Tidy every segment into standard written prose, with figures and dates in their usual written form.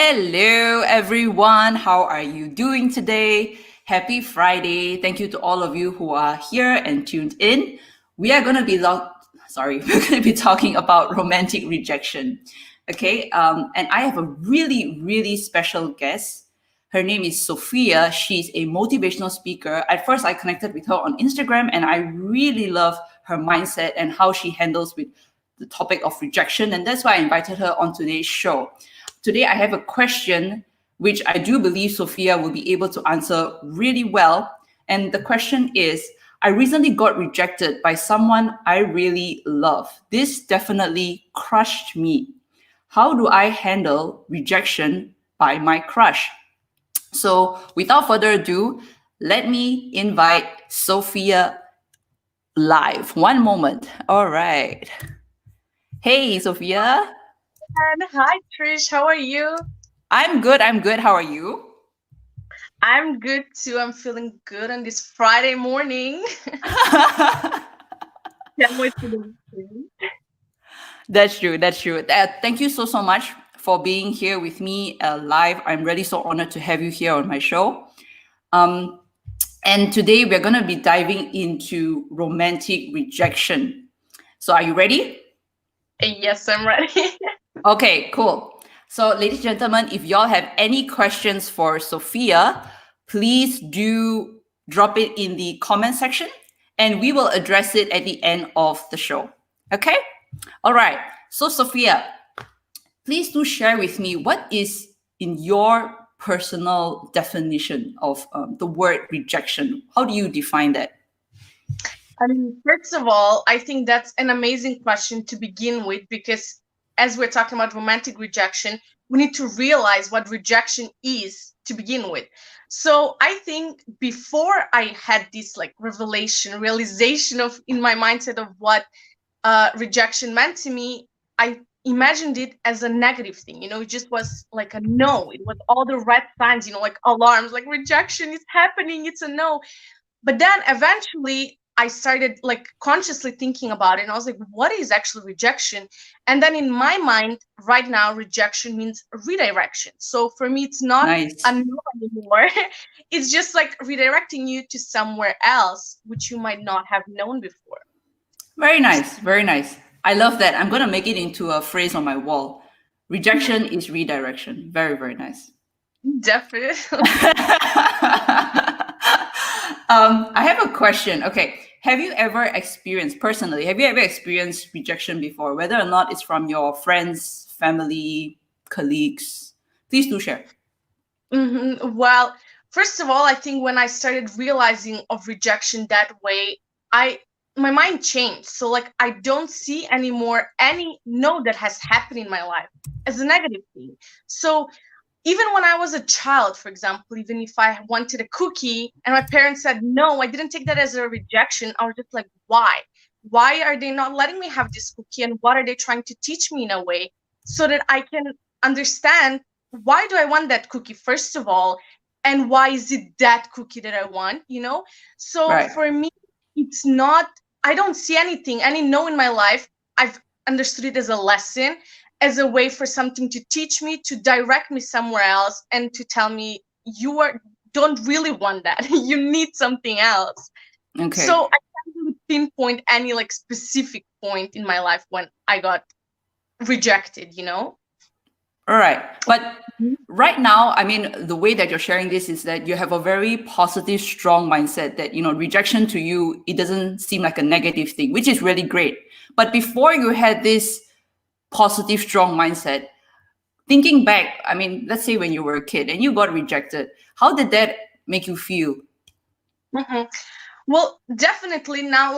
Hello, everyone. How are you doing today? Happy Friday. Thank you to all of you who are here and tuned in. We are going to be we're going to be talking about romantic rejection. Okay. And I have a really, really special guest. Her name is Sofia. She's a motivational speaker. At first, I connected with her on Instagram, and I really love her mindset and how she handles with the topic of rejection. And that's why I invited her on today's show. Today, I have a question which I do believe Sofia will be able to answer really well. And the question is, I recently got rejected by someone I really love. This definitely crushed me. How do I handle rejection by my crush? So without further ado, let me invite Sofia live. One moment. All right. Hey, Sofia. Hi, Trish. How are you? I'm good. How are you? I'm good too. I'm feeling good on this Friday morning. Can't wait to the weekend. That's true. Thank you so much for being here with me live. I'm really so honored to have you here on my show. And today we're going to be diving into romantic rejection. So are you ready? Yes, I'm ready. Okay, cool. So ladies and gentlemen, if y'all have any questions for Sofia, please do drop it in the comment section and we will address it at the end of the show. Okay? All right. So Sofia, please do share with me what is in your personal definition of the word rejection. How do you define that? First of all, I think that's an amazing question to begin with because as we're talking about romantic rejection, we need to realize what rejection is to begin with. So I think before I had this realization of in my mindset of what rejection meant to me, I imagined it as a negative thing. It just was like a no. It was all the red signs, like alarms, like rejection is happening, it's a no. But then eventually I started consciously thinking about it, and I was like, what is actually rejection? And then in my mind right now, rejection means redirection. So for me, it's not Nice. a no anymore. It's just like redirecting you to somewhere else which you might not have known before. Very nice. Very nice. I love that. I'm going to make it into a phrase on my wall. Rejection is redirection. Very, very nice. Definitely. I have a question. Okay. Have you ever experienced rejection before, whether or not it's from your friends, family, colleagues? Please do share. Well, first of all, I think when I started realizing of rejection that way, my mind changed. So I don't see anymore any no that has happened in my life as a negative thing. So even when I was a child, for example, even if I wanted a cookie and my parents said no, I didn't take that as a rejection. I was just like, why? Why are they not letting me have this cookie? And what are they trying to teach me in a way so that I can understand why do I want that cookie, first of all, and why is it that cookie that I want, So Right. For me, it's not, I don't see any no in my life. I've understood it as a lesson, as a way for something to teach me, to direct me somewhere else, and to tell me don't really want that. You need something else. Okay. So I can't really pinpoint any specific point in my life when I got rejected, All right. But right now, the way that you're sharing this is that you have a very positive, strong mindset that, rejection to you, it doesn't seem like a negative thing, which is really great. But before you had this positive, strong mindset, thinking back, let's say when you were a kid and you got rejected, how did that make you feel? Well, definitely now,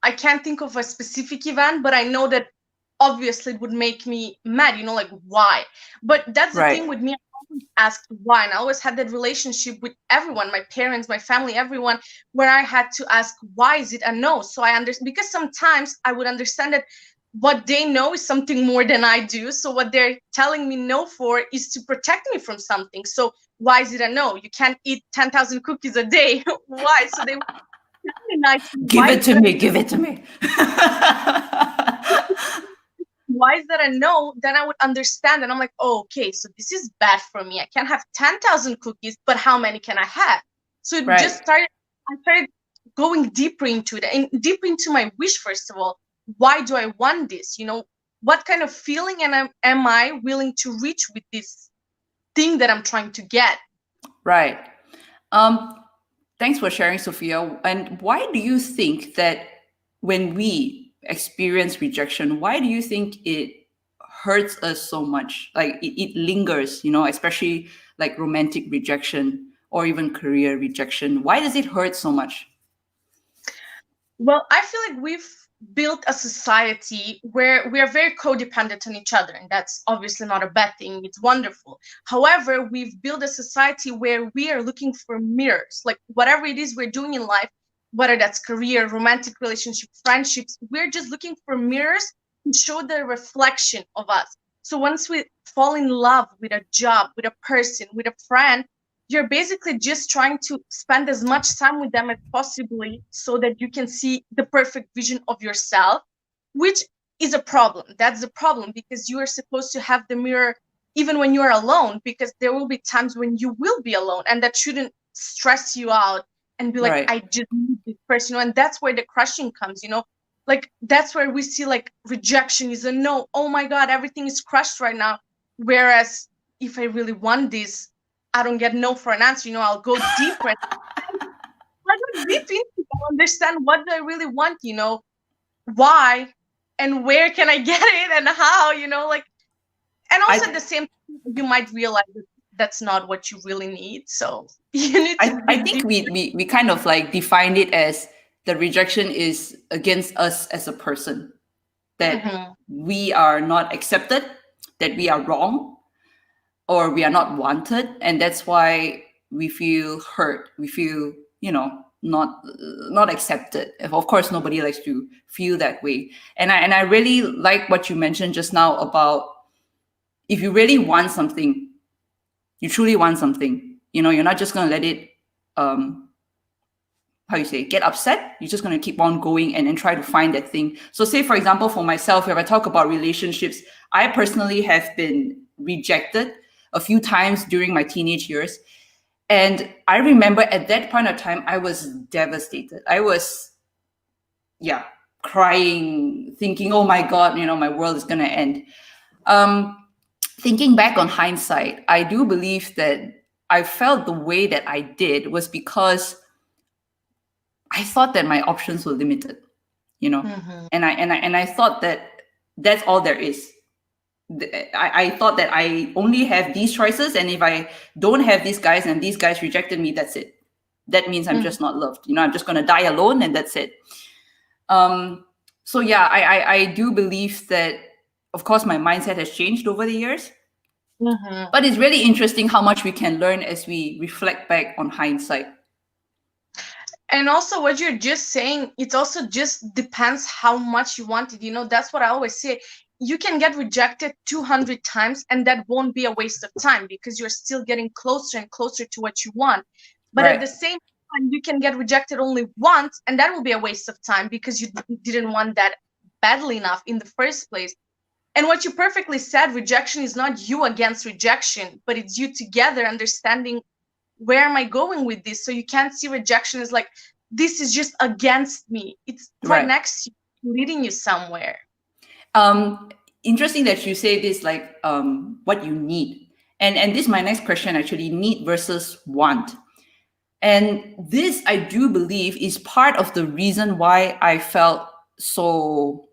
I can't think of a specific event, but I know that obviously it would make me mad, why? But that's the thing with me. I always asked why, and I always had that relationship with everyone, my parents, my family, everyone, where I had to ask, why is it a no? So I understand, because sometimes I would understand that what they know is something more than I do. So what they're telling me no for is to protect me from something. So why is it a no? You can't eat 10,000 cookies a day. Why? So they Give it to me. why is that a no? Then I would understand. And I'm like, oh, okay, so this is bad for me. I can't have 10,000 cookies, but how many can I have? So it just started, I started going deeper into it and deeper into my wish, first of all. Why do I want this? You know, what kind of feeling am I willing to reach with this thing that I'm trying to get? Right. Thanks for sharing, Sofia. And why do you think that when we experience rejection, why do you think it hurts us so much? Like it lingers, you know, especially like romantic rejection or even career rejection. Why does it hurt so much? Well, I feel like we've built a society where we are very codependent on each other, and that's obviously not a bad thing. It's wonderful. However, we've built a society where we are looking for mirrors, like whatever it is we're doing in life, whether that's career, romantic relationship, friendships, we're just looking for mirrors to show the reflection of us. So once we fall in love with a job, with a person, with a friend, you're basically just trying to spend as much time with them as possibly so that you can see the perfect vision of yourself, which is a problem. That's the problem, because you are supposed to have the mirror even when you are alone, because there will be times when you will be alone, and that shouldn't stress you out and be like, I just need this person, you know. And that's where the crushing comes, you know. Like that's where we see like rejection is a no. Oh my God, everything is crushed right now. Whereas if I really want this, I don't get no for an answer, you know. I'll go deeper. I go deep into it. I understand what do I really want, you know, why and where can I get it and how, you know, like, and also at the same time, you might realize that that's not what you really need. So you need to I think we kind of like defined it as the rejection is against us as a person, that we are not accepted, that we are wrong, or we are not wanted, and that's why we feel hurt, we feel, you know, not accepted. Of course nobody likes to feel that way. And I really like what you mentioned just now about, if you really want something, you truly want something, you know, you're not just going to let it how you say, get upset. You're just going to keep on going and try to find that thing. So say, for example, for myself, if I talk about relationships, I personally have been rejected a few times during my teenage years. And I remember at that point of time, I was devastated. I was, crying, thinking, oh my God, you know, my world is going to end. Thinking back on hindsight, I do believe that I felt the way that I did was because I thought that my options were limited, you know, and I thought that that's all there is. I thought that I only have these choices, and if I don't have these guys and these guys rejected me, that's it. That means I'm just not loved. You know, I'm just going to die alone, and that's it. So yeah, I do believe that, of course, my mindset has changed over the years. But it's really interesting how much we can learn as we reflect back on hindsight. And also what you're just saying, it also just depends how much you want it. You know, that's what I always say. You can get rejected 200 times and that won't be a waste of time, because you're still getting closer and closer to what you want. But at the same time, you can get rejected only once and that will be a waste of time, because you didn't want that badly enough in the first place. And what you perfectly said, rejection is not you against rejection, but it's you together understanding, where am I going with this? So you can't see rejection as like, this is just against me. It's right next to you, leading you somewhere. Interesting that you say this, like what you need. And this is my next question, actually, need versus want. And this, I do believe, is part of the reason why I felt so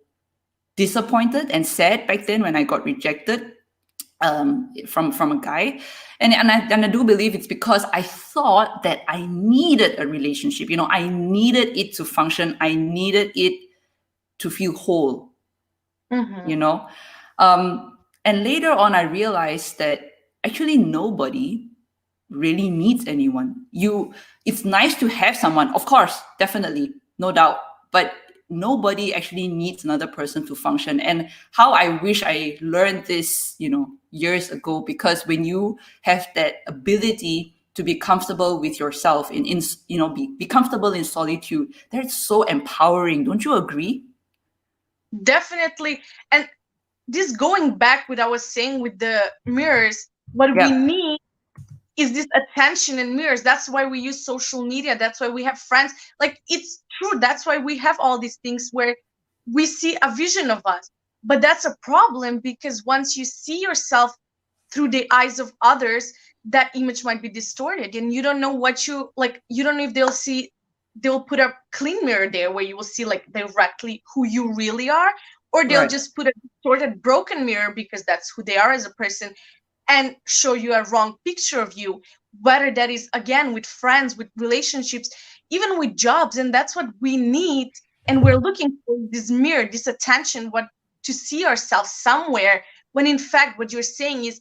disappointed and sad back then when I got rejected from a guy. And I do believe it's because I thought that I needed a relationship. You know, I needed it to function. I needed it to feel whole. You know, and later on, I realized that actually nobody really needs anyone. It's nice to have someone, of course, definitely, no doubt, but nobody actually needs another person to function. And how I wish I learned this, you know, years ago, because when you have that ability to be comfortable with yourself, in you know, be comfortable in solitude, that's so empowering. Don't you agree? Definitely. And this going back with I was saying with the mirrors, what we need is this attention in mirrors. That's why we use social media. That's why we have friends. Like, it's true. That's why we have all these things where we see a vision of us. But that's a problem, because once you see yourself through the eyes of others, that image might be distorted, and you don't know what you like. You don't know if they'll put a clean mirror there where you will see like directly who you really are, or they'll just put a distorted, broken mirror because that's who they are as a person, and show you a wrong picture of you, whether that is, again, with friends, with relationships, even with jobs. And that's what we need. And we're looking for this mirror, this attention, what to see ourselves somewhere, when in fact what you're saying is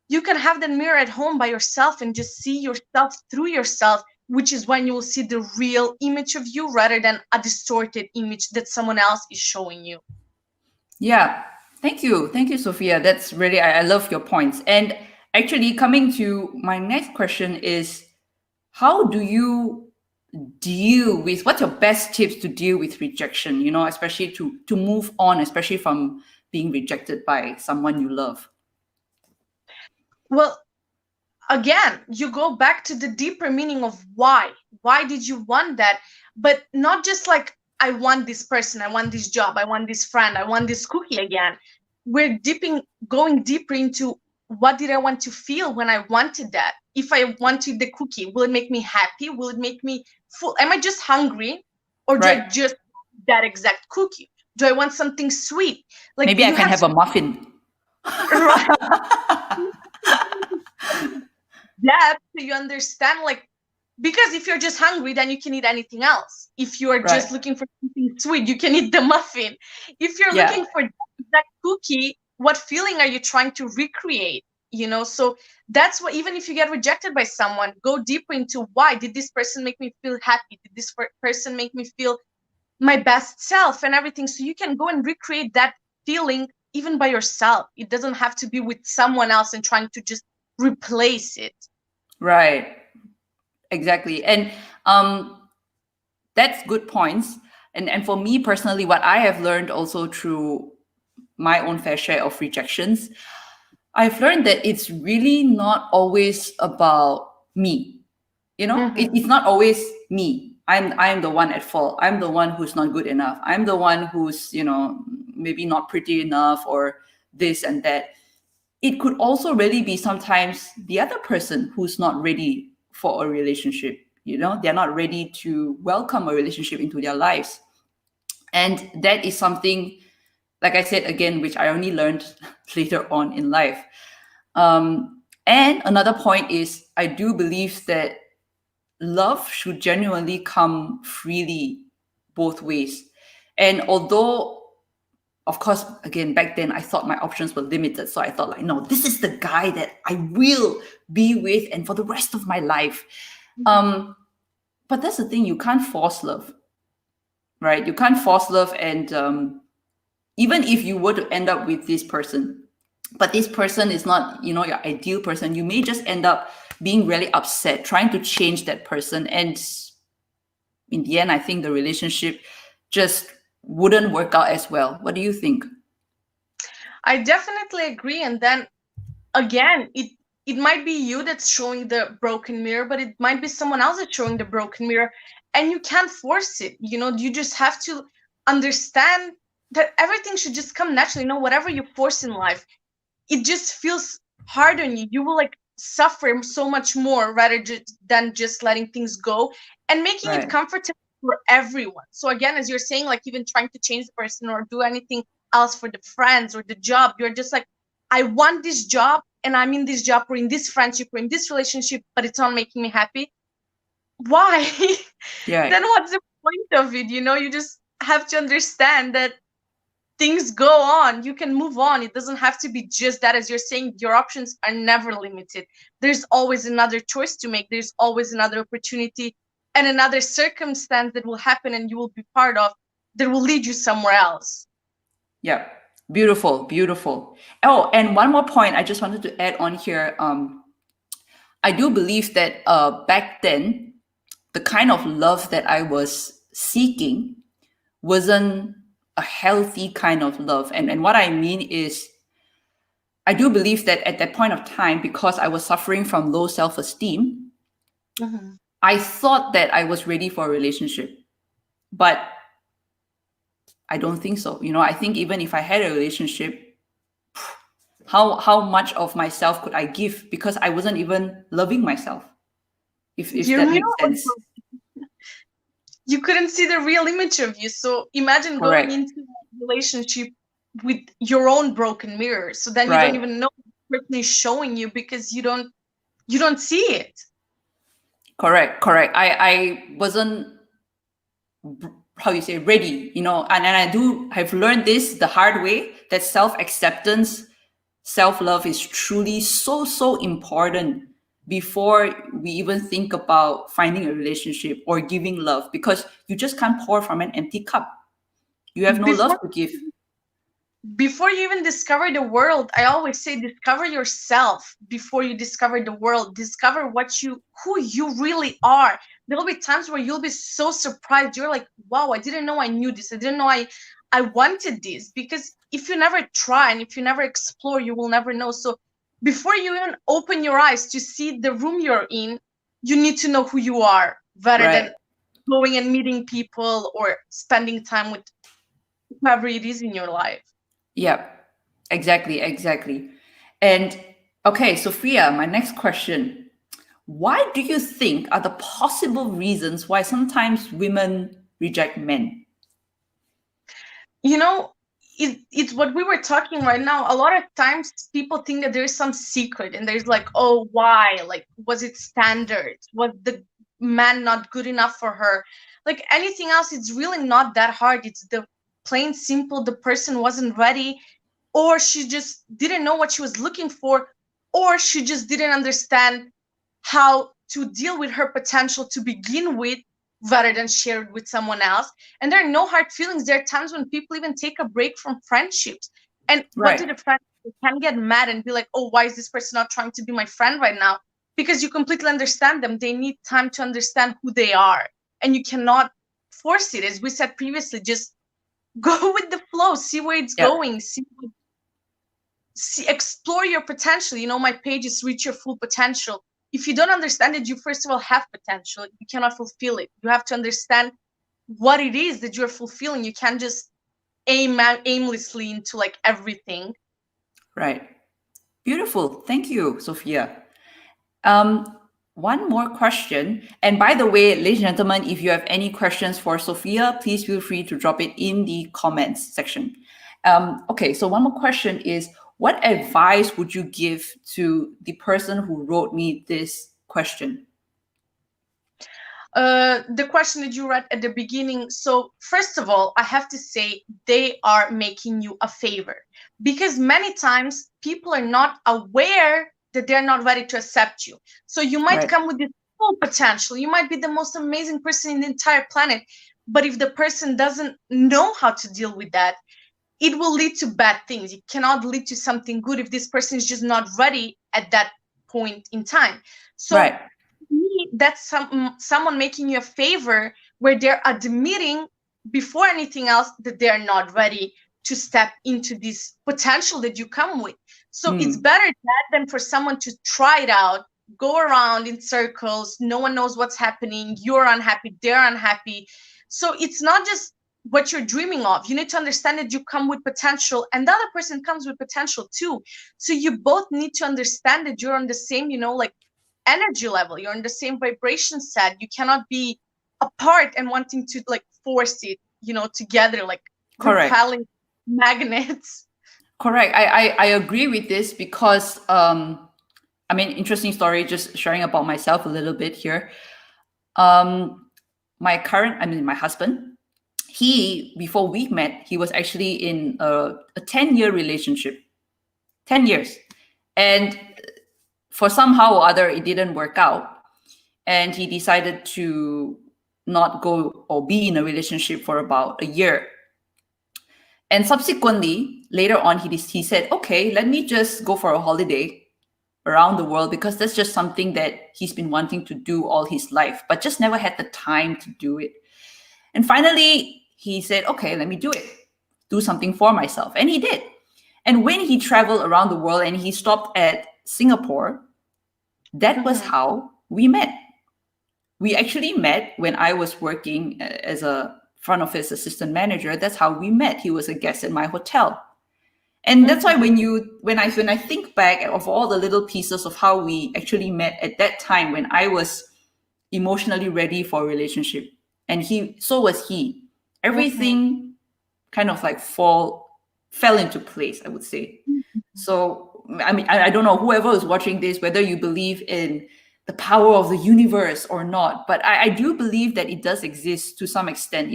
you can have the mirror at home by yourself and just see yourself through yourself, which is when you will see the real image of you rather than a distorted image that someone else is showing you. Yeah. Thank you, Sofia. That's really, I love your points. And actually, coming to my next question is, how do you deal with, what's your best tips to deal with rejection? You know, especially to move on, especially from being rejected by someone you love. Well, again, you go back to the deeper meaning of why. Why did you want that? But not just like, I want this person, I want this job, I want this friend, I want this cookie again. We're going deeper into, what did I want to feel when I wanted that? If I wanted the cookie, will it make me happy? Will it make me full? Am I just hungry? Or do I just want that exact cookie? Do I want something sweet? Like, maybe I can have a muffin. That, so you understand, like, because if you're just hungry, then you can eat anything else. If you are just looking for something sweet, you can eat the muffin. If you're looking for that cookie, what feeling are you trying to recreate? You know, so that's what, even if you get rejected by someone, go deeper into, why did this person make me feel happy? Did this person make me feel my best self and everything? So you can go and recreate that feeling even by yourself. It doesn't have to be with someone else and trying to just replace it. Right. Exactly. And that's good points. And for me personally, what I have learned also through my own fair share of rejections, I've learned that it's really not always about me. You know, it's not always me. I'm the one at fault. I'm the one who's not good enough. I'm the one who's, you know, maybe not pretty enough, or this and that. It could also really be sometimes the other person who's not ready for a relationship. You know, they're not ready to welcome a relationship into their lives. And that is something, like I said again, which I only learned later on in life. And another point is, I do believe that love should genuinely come freely both ways. And although, of course, again, back then I thought my options were limited. So I thought, like, no, this is the guy that I will be with and for the rest of my life. But that's the thing, you can't force love, right? You can't force love. And even if you were to end up with this person, but this person is not, you know, your ideal person, you may just end up being really upset, trying to change that person. And in the end, I think the relationship just wouldn't work out as well. What do you think? I definitely agree. And then again, it might be you that's showing the broken mirror, but it might be someone else that's showing the broken mirror, and you can't force it. You know, you just have to understand that everything should just come naturally. You know, whatever you force in life, it just feels hard on you. You will like suffer so much more rather than just letting things go and making it comfortable for everyone. So again, as you're saying, like, even trying to change the person or do anything else for the friends or the job, you're just like, I want this job and I'm in this job or in this friendship or in this relationship, but it's not making me happy. Why? Then what's the point of it? You know, you just have to understand that things go on. You can move on. It doesn't have to be just that. As you're saying, your options are never limited. There's always another choice to make. There's always another opportunity and another circumstance that will happen and you will be part of that will lead you somewhere else. Yeah. Beautiful, beautiful. Oh, and one more point I just wanted to add on here. I do believe that back then, the kind of love that I was seeking wasn't a healthy kind of love. And what I mean is, I do believe that at that point of time, because I was suffering from low self-esteem, Mm-hmm. I thought that I was ready for a relationship. But I don't think so. I think even if I had a relationship, how much of myself could I give? Because I wasn't even loving myself, if You that know, makes sense. you couldn't see the real image of you. So imagine going Correct. into a relationship with your own broken mirror. So then you don't Right. even know what the person is showing you because you don't see it. Correct. I wasn't, how you say, ready, and I do have learned this the hard way, that self-acceptance, self-love is truly so important before we even think about finding a relationship or giving love, because you just can't pour from an empty cup. You have no love Before to give. before you even discover the world, I always say discover yourself before you discover the world. Discover who you really are. There'll be times where you'll be so surprised. You're like, wow, I didn't know I knew this. I didn't know I wanted this. Because if you never try and if you never explore, you will never know. So before you even open your eyes to see the room you're in, you need to know who you are rather Right. than going and meeting people or spending time with whoever it is in your life. Yeah, exactly. And okay, Sophia, my next question. Why do you think are the possible reasons why sometimes women reject men? You know, it's what we were talking right now. A lot of times people think that there's some secret and there's like, oh, why? Like, was it standard? Was the man not good enough for her? Like anything else, it's really not that hard. It's the plain simple, the person wasn't ready, or she just didn't know what she was looking for, or she just didn't understand how to deal with her potential to begin with rather than share it with someone else. And there are no hard feelings. There are times when people even take a break from friendships. And what do Right. the friends do? They can get mad and be like, oh, why is this person not trying to be my friend right now? Because you completely understand them. They need time to understand who they are. And you cannot force it. As we said previously, just go with the flow, see where it's Yep. going, explore your potential. My page is reach your full potential. If you don't understand it, you first of all have potential. You cannot fulfill it. You have to understand what it is that you're fulfilling. You can't just aimlessly into like everything. Right. Beautiful. Thank you, Sophia. Um, One more question. And by the way, ladies and gentlemen, if you have any questions for Sophia, please feel free to drop it in the comments section. Okay, so one more question is, what advice would you give to the person who wrote me this question? The question that you read at the beginning. So first of all, I have to say they are making you a favor, because many times people are not aware that they're not ready to accept you. So you might Right. come with this full potential. You might be the most amazing person in the entire planet. But if the person doesn't know how to deal with that, it will lead to bad things. It cannot lead to something good if this person is just not ready at that point in time. So Right. me, that's someone making you a favor where they're admitting before anything else that they're not ready to step into this potential that you come with. So it's better that than for someone to try it out, go around in circles, no one knows what's happening, you're unhappy, they're unhappy. So it's not just what you're dreaming of. You need to understand that you come with potential and the other person comes with potential too. So you both need to understand that you're on the same, like energy level, you're in the same vibration set. You cannot be apart and wanting to like force it, together, like Correct. repelling magnets. Correct. I agree with this because interesting story, just sharing about myself a little bit here. My husband, he, before we met, he was actually in a 10-year relationship. 10 years. And for somehow or other, it didn't work out. And he decided to not go or be in a relationship for about a year. And subsequently, later on, he said, okay, let me just go for a holiday around the world, because that's just something that he's been wanting to do all his life, but just never had the time to do it. And finally, he said, okay, let me do it. do something for myself. And he did. And when he traveled around the world and he stopped at Singapore, that was how we met. We actually met when I was working as a front office assistant manager. That's how we met. He was a guest at my hotel. And that's why when I think back of all the little pieces of how we actually met at that time when I was emotionally ready for a relationship, and so was he. Everything kind of like fell into place, I would say. So I mean, I don't know whoever is watching this, whether you believe in the power of the universe or not, but I do believe that it does exist to some extent,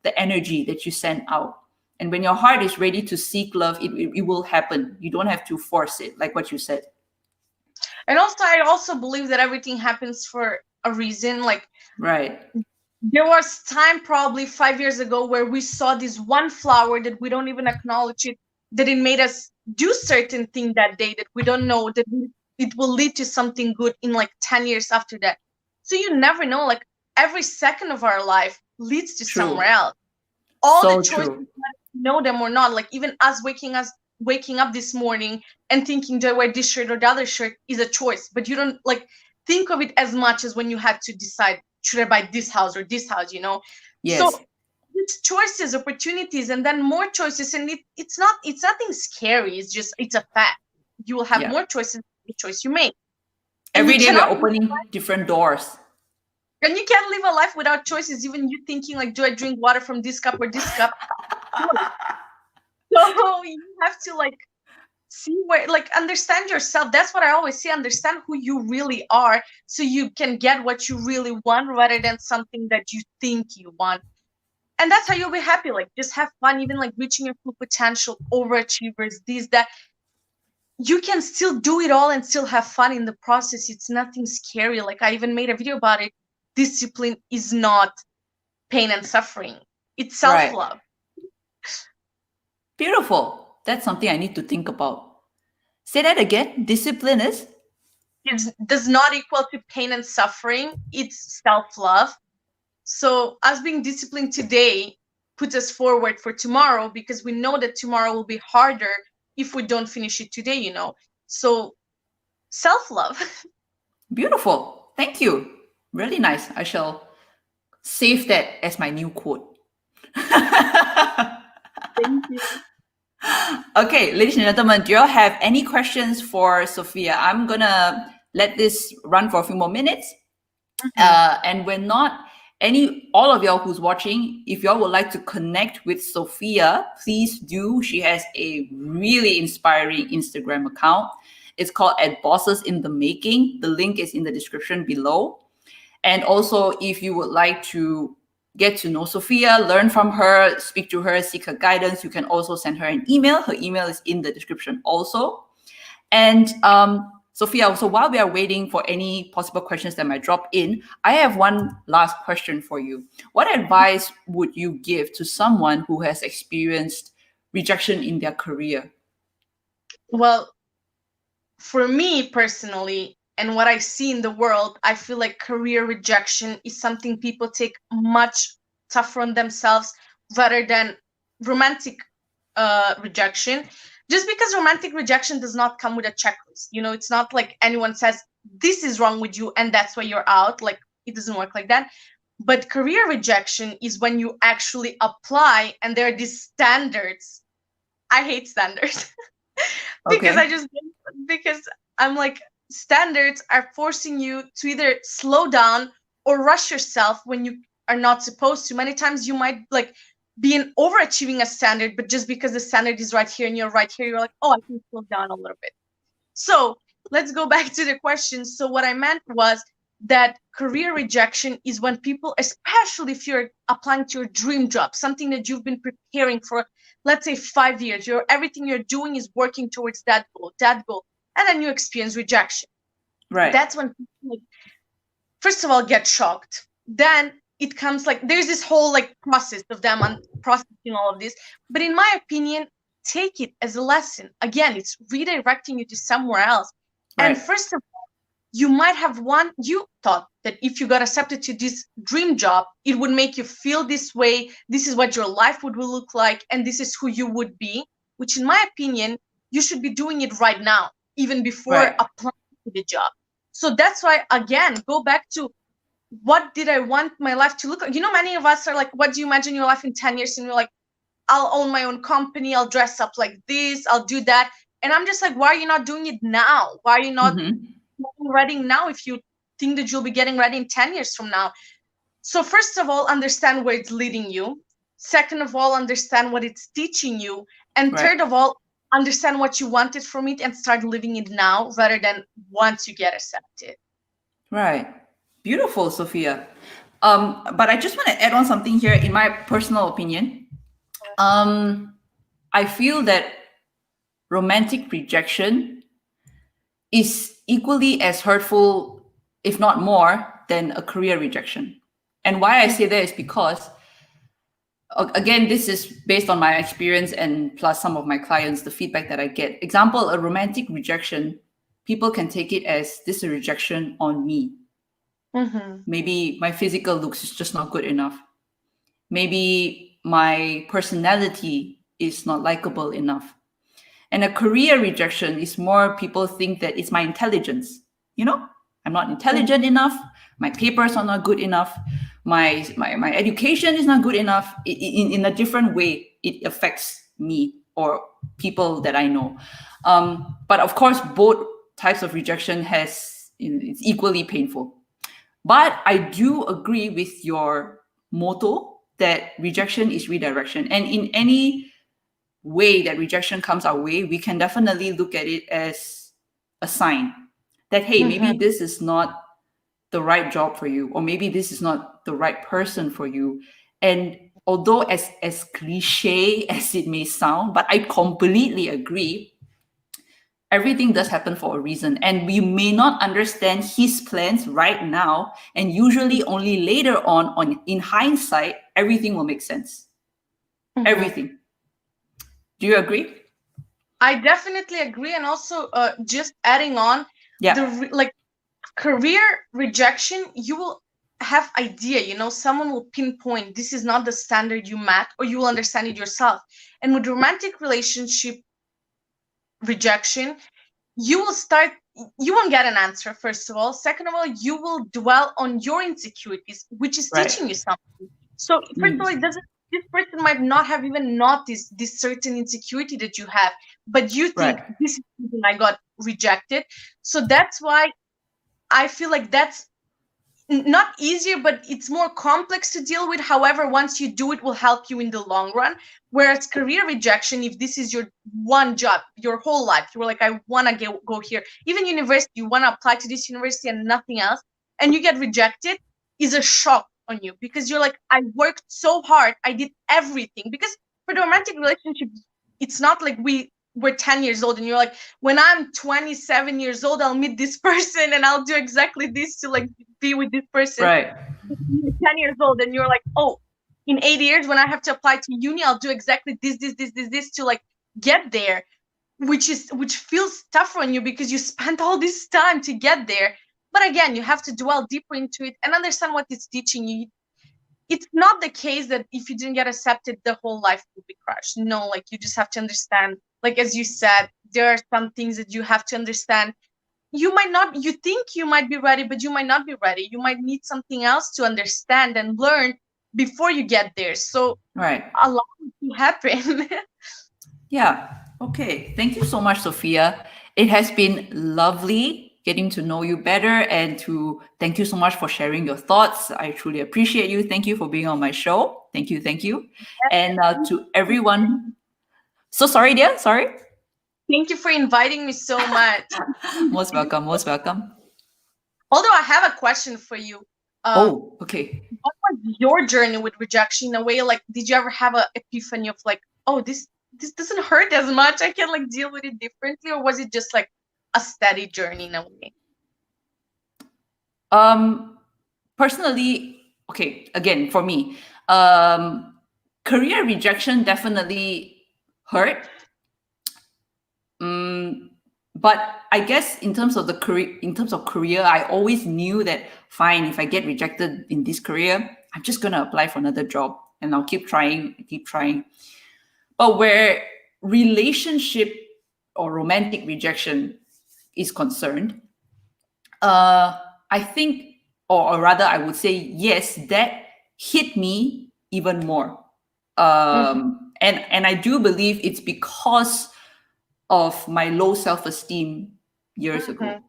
the energy that you send out. And when your heart is ready to seek love, it will happen. You don't have to force it, like what you said. And also, I also believe that everything happens for a reason. Like, right. There was time probably 5 years ago where we saw this one flower that we don't even acknowledge it, that it made us do certain thing that day that we don't know that it will lead to something good in like 10 years after that. So you never know, like every second of our life leads to somewhere else. All so the choices, whether you know them or not, like even us waking up this morning and thinking, do I wear this shirt or the other shirt, is a choice. But you don't like think of it as much as when you had to decide, should I buy this house or this house, Yes. So it's choices, opportunities, and then more choices. And it's nothing scary. It's a fact. You will have more choices the choice you make. Every day we're opening different doors. And you can't live a life without choices, even you thinking like, do I drink water from this cup or this cup? So you have to like see where, like, understand yourself. That's what I always say. Understand who you really are so you can get what you really want rather than something that you think you want. And that's how you'll be happy. Like, just have fun, even like reaching your full potential, overachievers, that. You can still do it all and still have fun in the process. It's nothing scary. Like, I even made a video about it. Discipline is not pain and suffering. It's self-love. Right. Beautiful. That's something I need to think about. Say that again. Discipline is? It does not equal to pain and suffering. It's self-love. So us being disciplined today puts us forward for tomorrow, because we know that tomorrow will be harder if we don't finish it today, So self-love. Beautiful. Thank you. Really nice. I shall save that as my new quote. Thank you. Okay, ladies and gentlemen, do you all have any questions for Sofia? I'm going to let this run for a few more minutes. And when not, all of y'all who's watching, if y'all would like to connect with Sofia, please do. She has a really inspiring Instagram account. It's called @BossesInTheMaking. The link is in the description below. And also, if you would like to get to know Sofia, learn from her, speak to her, seek her guidance, you can also send her an email. Her email is in the description also. And Sofia, so while we are waiting for any possible questions that might drop in, I have one last question for you. What advice would you give to someone who has experienced rejection in their career? Well, for me personally, and what I see in the world, I feel like career rejection is something people take much tougher on themselves rather than romantic rejection. Just because romantic rejection does not come with a checklist. It's not like anyone says, this is wrong with you and that's why you're out. Like, it doesn't work like that. But career rejection is when you actually apply and there are these standards. I hate standards. because I'm like, standards are forcing you to either slow down or rush yourself when you are not supposed to. Many times you might like be in overachieving a standard, but just because the standard is right here and you're right here, you're like, oh, I can slow down a little bit. So let's go back to the question. So what I meant was that career rejection is when people, especially if you're applying to your dream job, something that you've been preparing for, let's say 5 years, everything you're doing is working towards that goal, and then you experience rejection. Right. That's when people, first of all, get shocked. Then it comes like, there's this whole like process of them processing all of this. But in my opinion, take it as a lesson. Again, it's redirecting you to somewhere else. Right. And first of all, you might have you thought that if you got accepted to this dream job, it would make you feel this way. This is what your life would look like, and this is who you would be, which in my opinion, you should be doing it right now, even before Right. applying to the job. So that's why, again, go back to what did I want my life to look like? Many of us are like, what do you imagine your life in 10 years? And you're like, I'll own my own company. I'll dress up like this. I'll do that. And I'm just like, why are you not doing it now? Why are you not getting ready now if you think that you'll be getting ready in 10 years from now? So first of all, understand where it's leading you. Second of all, understand what it's teaching you. And Right. third of all, understand what you wanted from it and start living it now rather than once you get accepted. Right. Beautiful, Sofia. But I just want to add on something here. In my personal opinion, I feel that romantic rejection is equally as hurtful, if not more, than a career rejection. And why I say that is because, again, this is based on my experience and plus some of my clients, the feedback that I get. Example, a romantic rejection, people can take it as this is a rejection on me. Maybe my physical looks is just not good enough. Maybe my personality is not likable enough. And a career rejection is more people think that it's my intelligence. I'm not intelligent enough. My papers are not good enough. My education is not good enough. In a different way, it affects me or people that I know. But of course, both types of rejection it's equally painful. But I do agree with your motto that rejection is redirection. And in any way that rejection comes our way, we can definitely look at it as a sign that, hey, maybe this is not the right job for you, or maybe this is not the right person for you. And although as cliche as it may sound, but I completely agree, everything does happen for a reason, and we may not understand his plans right now, and usually only later on in hindsight, everything will make sense. Everything. Do you agree? I definitely agree. And also, just adding on, career rejection, you will have idea, someone will pinpoint this is not the standard you met, or you will understand it yourself. And with romantic relationship rejection, you won't get an answer, first of all. Second of all, you will dwell on your insecurities, which is teaching you something. So first of all, this person might not have even noticed this certain insecurity that you have, but you think this is something I got rejected. So that's why I feel like that's not easier, but it's more complex to deal with. However, once you do, it will help you in the long run. Whereas career rejection, if this is your one job, your whole life, you were like, I want to go here. Even university, you want to apply to this university and nothing else, and you get rejected, is a shock on you, because you're like, I worked so hard, I did everything. Because for the romantic relationship, it's not like we're 10 years old and you're like, when I'm 27 years old, I'll meet this person and I'll do exactly this to like be with this person. Right. You're 10 years old and you're like, oh, in 8 years when I have to apply to uni, I'll do exactly this to like get there, which feels tougher on you because you spent all this time to get there. But again, you have to dwell deeper into it and understand what it's teaching you. It's not the case that if you didn't get accepted, the whole life will be crushed. No, like you just have to understand, like as you said, there are some things that you have to understand. You think you might be ready, but you might not be ready. You might need something else to understand and learn before you get there. So allow it to happen. Yeah. Okay. Thank you so much, Sofia. It has been lovely getting to know you better, and thank you so much for sharing your thoughts. I truly appreciate you. Thank you for being on my show. Thank you. And to everyone, so sorry, dear. Sorry. Thank you for inviting me so much. Most welcome. Although I have a question for you. Okay. What was your journey with rejection in a way? Like, did you ever have an epiphany of like, oh, this doesn't hurt as much, I can like deal with it differently? Or was it just like a steady journey in a way? Personally, okay, again, for me, career rejection definitely hurt. But I guess in terms of career, I always knew that fine, if I get rejected in this career, I'm just gonna apply for another job and I'll keep trying, keep trying. But where relationship or romantic rejection is concerned, I think, or rather, I would say yes, that hit me even more. And I do believe it's because of my low self-esteem years ago.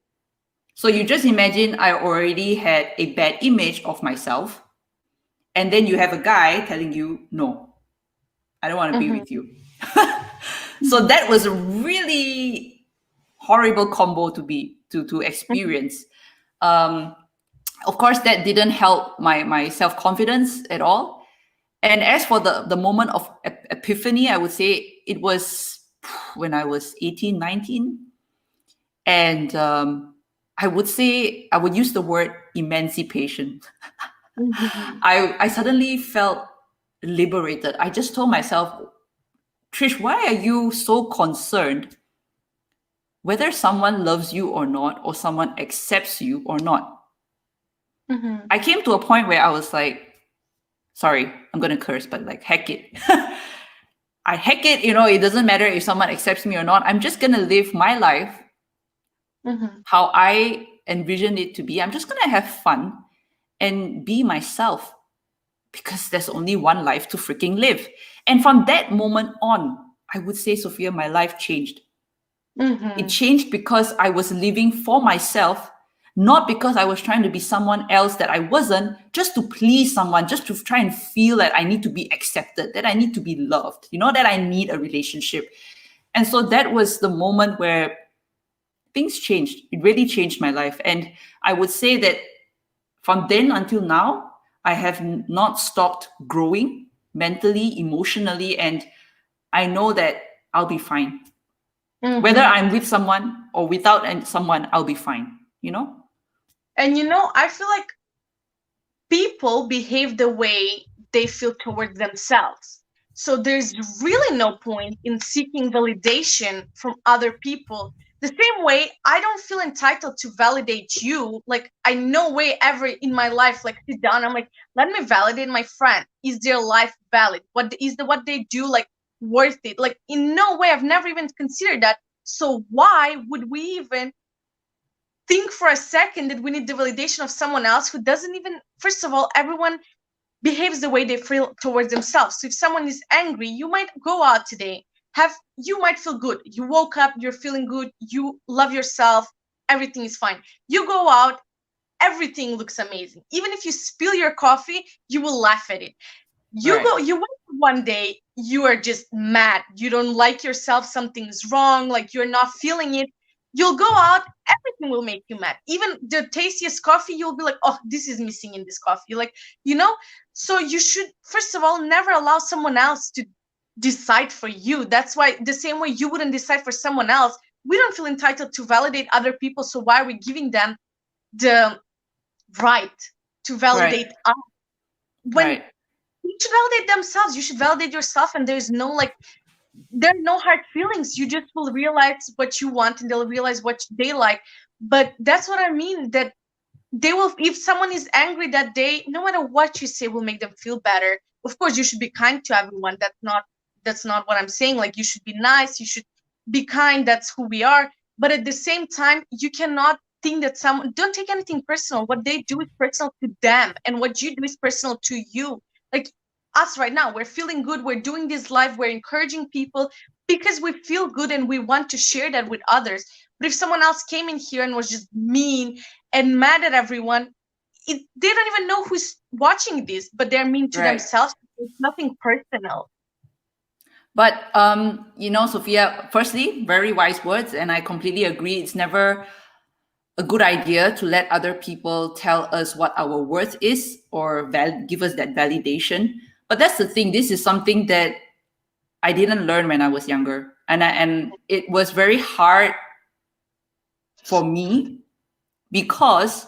So you just imagine I already had a bad image of myself, and then you have a guy telling you, no, I don't want to be with you. So that was a really horrible combo to experience. Of course, that didn't help my self-confidence at all. And as for the moment of epiphany, I would say it was when I was 18, 19. And I would use the word emancipation. I suddenly felt liberated. I just told myself, Trish, why are you so concerned whether someone loves you or not, or someone accepts you or not? I came to a point where I was like, sorry, I'm going to curse, but like, heck it. I heck it, it doesn't matter if someone accepts me or not. I'm just going to live my life how I envisioned it to be. I'm just going to have fun and be myself, because there's only one life to freaking live. And from that moment on, I would say, Sofia, my life changed. It changed because I was living for myself, not because I was trying to be someone else that I wasn't, just to please someone, just to try and feel that I need to be accepted, that I need to be loved, that I need a relationship. And so that was the moment where things changed. It really changed my life. And I would say that from then until now, I have not stopped growing mentally, emotionally, and I know that I'll be fine. Whether I'm with someone or without someone, I'll be fine, And I feel like people behave the way they feel towards themselves. So there's really no point in seeking validation from other people. The same way, I don't feel entitled to validate you. Like, I no way ever in my life, like, sit down, I'm like, let me validate my friend. Is their life valid? What they do, like, worth it? Like, in no way, I've never even considered that. So why would we even think for a second that we need the validation of someone else who doesn't even, first of all, everyone behaves the way they feel towards themselves. So if someone is angry, you might go out today, you might feel good. You woke up, you're feeling good, you love yourself, everything is fine. You go out, everything looks amazing. Even if you spill your coffee, you will laugh at it. You wake up one day, you are just mad. You don't like yourself, something's wrong, like you're not feeling it. You'll go out, everything will make you mad. Even the tastiest coffee, you'll be like, oh, this is missing in this coffee. Like, so you should, first of all, never allow someone else to decide for you. That's why, the same way you wouldn't decide for someone else, we don't feel entitled to validate other people. So why are we giving them the right to validate us? When you should validate themselves, you should validate yourself, and there are no hard feelings. You just will realize what you want, and they'll realize what they like. But that's what I mean, that they will, if someone is angry that day, no matter what you say will make them feel better. Of course, you should be kind to everyone. That's not what I'm saying. Like, you should be nice, you should be kind. That's who we are. But at the same time, you cannot think that don't take anything personal. What they do is personal to them, and what you do is personal to you. Like us right now, we're feeling good, we're doing this live, we're encouraging people because we feel good and we want to share that with others. But if someone else came in here and was just mean and mad at everyone, they don't even know who's watching this, but they're mean to themselves. It's nothing personal. But Sofia, firstly, very wise words, and I completely agree. It's never a good idea to let other people tell us what our worth is or give us that validation. But that's the thing. This is something that I didn't learn when I was younger, and it was very hard for me because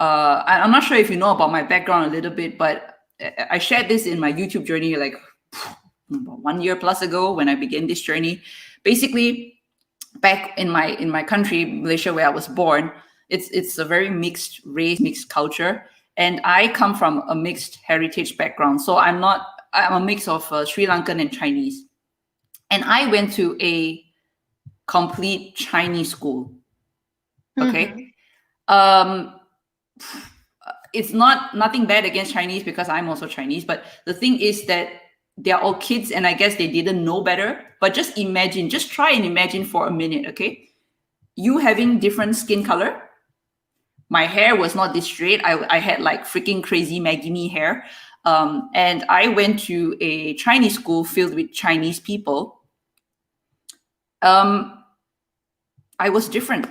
I'm not sure if you know about my background a little bit, but I shared this in my YouTube journey like about 1 year plus ago when I began this journey. Basically, back in my country, Malaysia, where I was born, it's a very mixed race, mixed culture, and I come from a mixed heritage background. So I'm a mix of Sri Lankan and Chinese, and I went to a complete Chinese school. Okay, um, it's nothing bad against Chinese because I'm also Chinese, but the thing is that they're all kids, and I guess they didn't know better. But just try and imagine for a minute, okay? You having different skin color. My hair was not this straight. I had like freaking crazy Maggie Me hair. And I went to a Chinese school filled with Chinese people. I was different.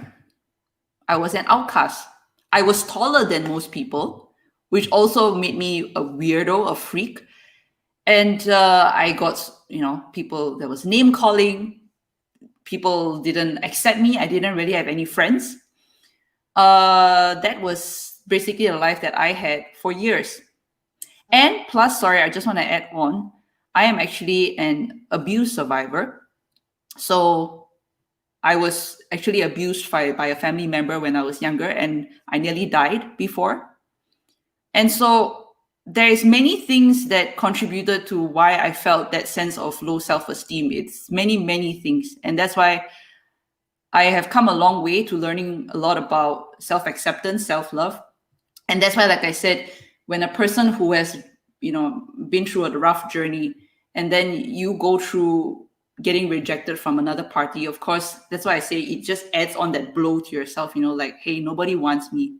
I was an outcast. I was taller than most people, which also made me a weirdo, a freak. And I got, people, there was name calling. People didn't accept me. I didn't really have any friends. That was basically the life that I had for years. And plus, sorry, I just want to add on, I am actually an abuse survivor. So I was actually abused by a family member when I was younger, and I nearly died before. And so there's many things that contributed to why I felt that sense of low self-esteem. It's many, many things. And that's why I have come a long way to learning a lot about self-acceptance, self-love. And that's why, like I said, when a person who has, been through a rough journey, and then you go through getting rejected from another party, of course, that's why I say it just adds on that blow to yourself, like, hey, nobody wants me.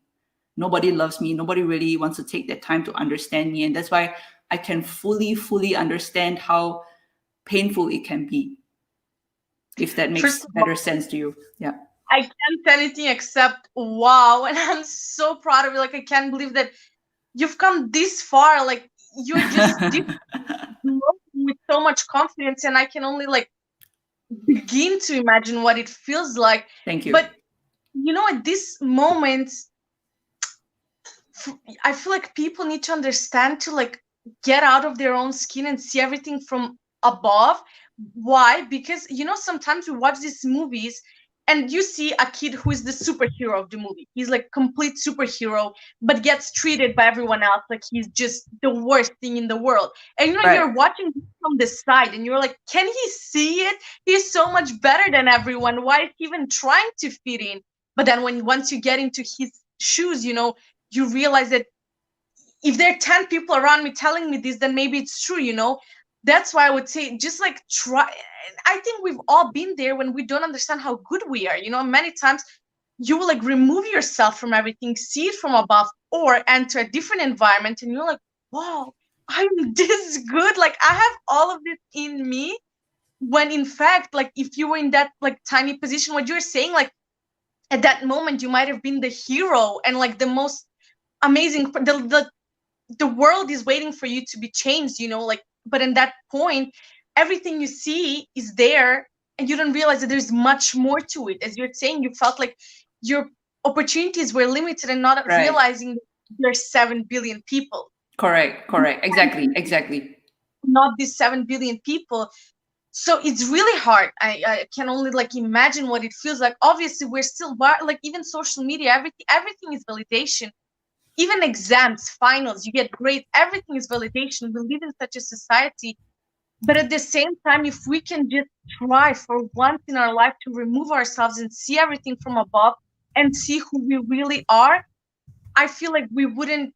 Nobody loves me. Nobody really wants to take that time to understand me. And that's why I can fully understand how painful it can be. If that makes better sense to you. Yeah. I can't say anything except wow. And I'm so proud of you. Like, I can't believe that you've come this far. Like, you're just with so much confidence. And I can only begin to imagine what it feels like. Thank you. But, at this moment, I feel like people need to understand to get out of their own skin and see everything from above. Why? Because sometimes we watch these movies and you see a kid who is the superhero of the movie. He's like complete superhero, but gets treated by everyone else like he's just the worst thing in the world. And Right. You're watching from the side and you're like, can he see it? He's so much better than everyone. Why is he even trying to fit in? But then once you get into his shoes, you realize that if there are 10 people around me telling me this, then maybe it's true. That's why I would say just try. I think we've all been there when we don't understand how good we are. Many times you will remove yourself from everything, see it from above, or enter a different environment and you're like, wow, I'm this good. Like, I have all of this in me, when in fact, if you were in that tiny position, what you're saying, at that moment you might have been the hero and the most amazing. The world is waiting for you to be changed, but in that point, everything you see is there and you don't realize that there's much more to it. As you're saying, you felt like your opportunities were limited and not Right. realizing there's 7 billion people. Correct. Exactly. Not these 7 billion people. So it's really hard. I can only imagine what it feels like. Obviously, we're still even social media, everything is validation. Even exams, finals, you get grades, everything is validation. We live in such a society. But at the same time, if we can just try for once in our life to remove ourselves and see everything from above and see who we really are, I feel like we wouldn't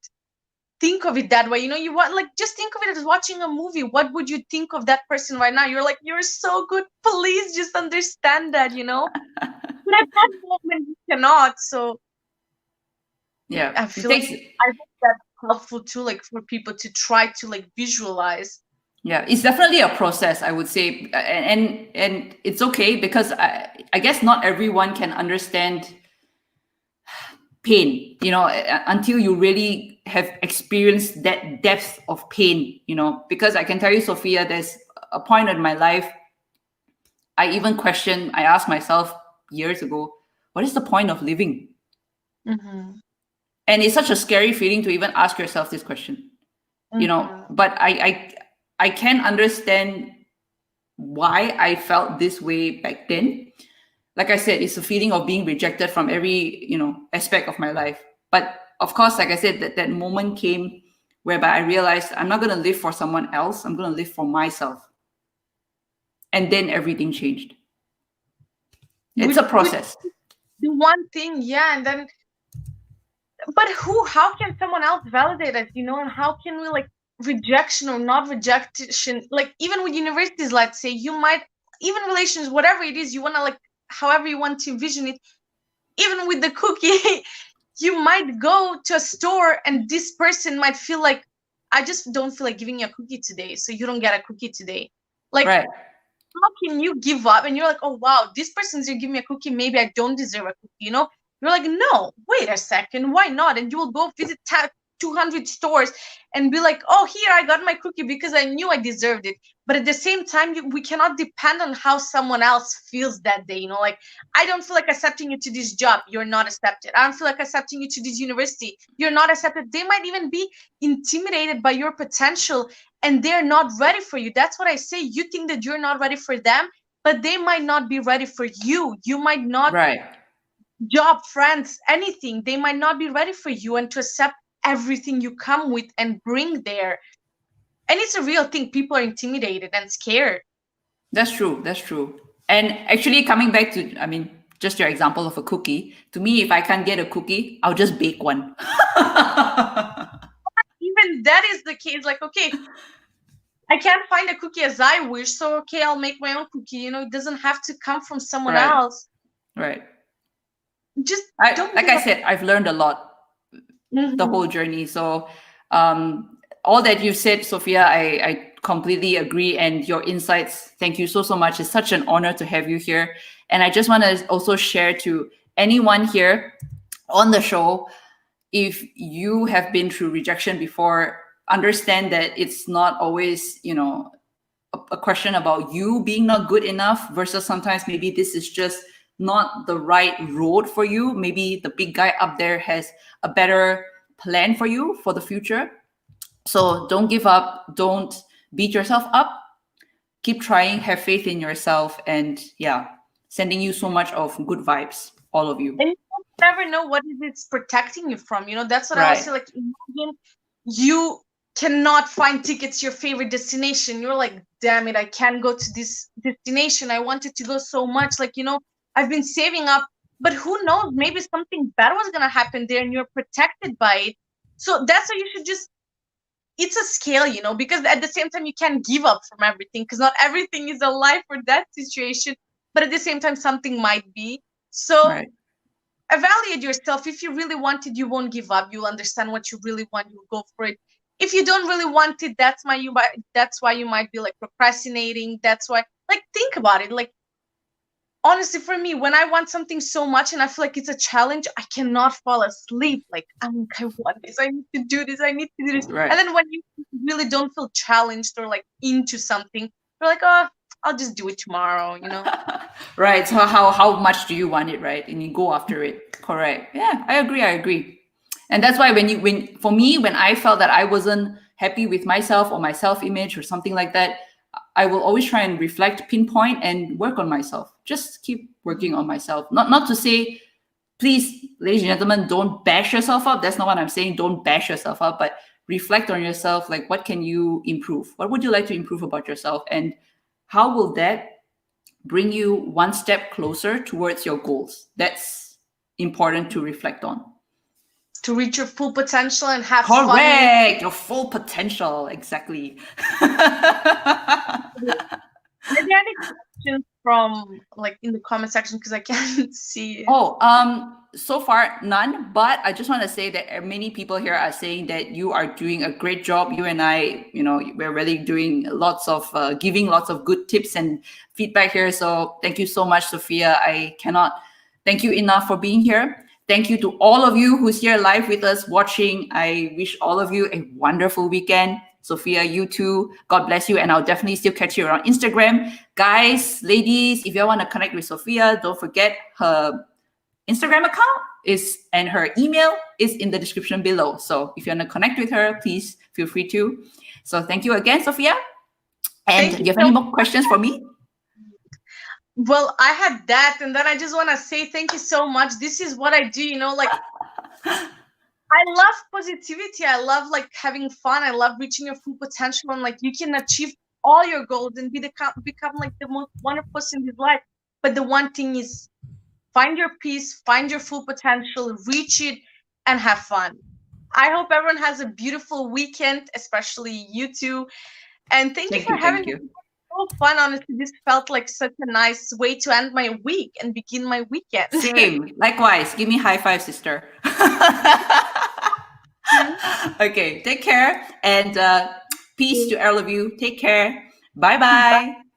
think of it that way. You want just think of it as watching a movie. What would you think of that person right now? You're like, you're so good. Please just understand that, But at that moment, you cannot. So yeah, I feel I hope that's helpful too, for people to try to visualize. Yeah, it's definitely a process, I would say, and it's okay because I guess not everyone can understand pain, until you really have experienced that depth of pain, because I can tell you, Sofia, there's a point in my life I asked myself years ago, what is the point of living? Mm-hmm. And it's such a scary feeling to even ask yourself this question, but I can understand why I felt this way back then. like I said, it's a feeling of being rejected from every, aspect of my life. But of course, like I said, that moment came whereby I realized I'm not going to live for someone else. I'm going to live for myself. And then everything changed. It's a process. The one thing, yeah, and then, but how can someone else validate us, and how can we, like, rejection or not rejection, like, even with universities, let's say, you might, even relations, whatever it is, you want to, like, however you want to envision it, even with the cookie, you might go to a store and this person might feel like, I just don't feel like giving you a cookie today, so you don't get a cookie today. Like, right. How can you give up? And you're like, oh, wow, this person's gonna give me a cookie. Maybe I don't deserve a cookie, You're like, no, wait a second. Why not? And you will go visit 200 stores and be like, oh, here, I got my cookie because I knew I deserved it. But at the same time, we cannot depend on how someone else feels that day. Like, I don't feel like accepting you to this job. You're not accepted. I don't feel like accepting you to this university. You're not accepted. They might even be intimidated by your potential and they're not ready for you. That's what I say. You think that you're not ready for them, but they might not be ready for you. You might not, right. Job, friends, anything. They might not be ready for you and to accept everything you come with and bring there. And it's a real thing. People are intimidated and scared. That's true. And actually, coming back to, just your example of a cookie, to me, if I can't get a cookie, I'll just bake one. Even that is the case. Like, okay, I can't find a cookie as I wish, so okay, I'll make my own cookie. It doesn't have to come from someone else. Right. Just don't. Like I said, I've learned a lot the whole journey. So, all that you've said, Sofia, I completely agree. And your insights, thank you so much. It's such an honor to have you here. And I just want to also share to anyone here on the show, if you have been through rejection before, understand that it's not always, a question about you being not good enough versus sometimes maybe this is just not the right road for you. Maybe the big guy up there has a better plan for you for the future. So don't give up. Don't beat yourself up. Keep trying. Have faith in yourself. And sending you so much of good vibes, all of you. And you never know what it's protecting you from. That's what I always say. Like, imagine you cannot find tickets to your favorite destination. You're like, damn it, I can't go to this destination. I wanted to go so much. Like, I've been saving up, but who knows? Maybe something bad was going to happen there and you're protected by it. So that's why you should just, it's a scale, because at the same time, you can't give up from everything because not everything is a life or death situation. But at the same time, something might be. So evaluate yourself. If you really want it, you won't give up. You'll understand what you really want. You'll go for it. If you don't really want it, that's why you might be like procrastinating. That's why, like, think about it. Like, honestly, for me, when I want something so much and I feel like it's a challenge, I cannot fall asleep. Like, I want this. I need to do this. I need to do this. Right. And then when you really don't feel challenged or like into something, you're like, oh, I'll just do it tomorrow, Right. So how much do you want it, right? And you go after it. Correct. Yeah, I agree. And that's why when I felt that I wasn't happy with myself or my self-image or something like that, I will always try and reflect, pinpoint, and work on myself. Just keep working on myself. Not to say, please, ladies and gentlemen, don't bash yourself up. That's not what I'm saying. Don't bash yourself up, but reflect on yourself. Like, what can you improve? What would you like to improve about yourself? And how will that bring you one step closer towards your goals? That's important to reflect on. To reach your full potential and have fun. Correct. Your full potential. Exactly. Are there any questions from, like, in the comment section? Because I can't see it. So far none, but I just want to say that many people here are saying that you are doing a great job. You and I, we're really doing lots of giving lots of good tips and feedback here. So thank you so much, Sofia. I cannot thank you enough for being here. Thank you to all of you who's here live with us watching. I wish all of you a wonderful weekend. Sofia, you too. God bless you. And I'll definitely still catch you on Instagram. Guys, ladies, if you want to connect with Sofia, don't forget her Instagram account and her email is in the description below. So if you want to connect with her, please feel free to. So thank you again, Sofia. And do you have any more questions for me? Well, I had that, and then I just want to say thank you so much. This is what I do, like I love positivity. I love like having fun. I love reaching your full potential, and like you can achieve all your goals and become like the most wonderful person in his life. But the one thing is, find your peace, find your full potential, reach it, and have fun. I hope everyone has a beautiful weekend, especially you two. And thank you for having Thank me. you. It was so fun, honestly. This felt like such a nice way to end my week and begin my weekend. Same. Likewise. Give me high five, sister. Okay. Take care and peace to all of you. Take care. Bye Bye. bye.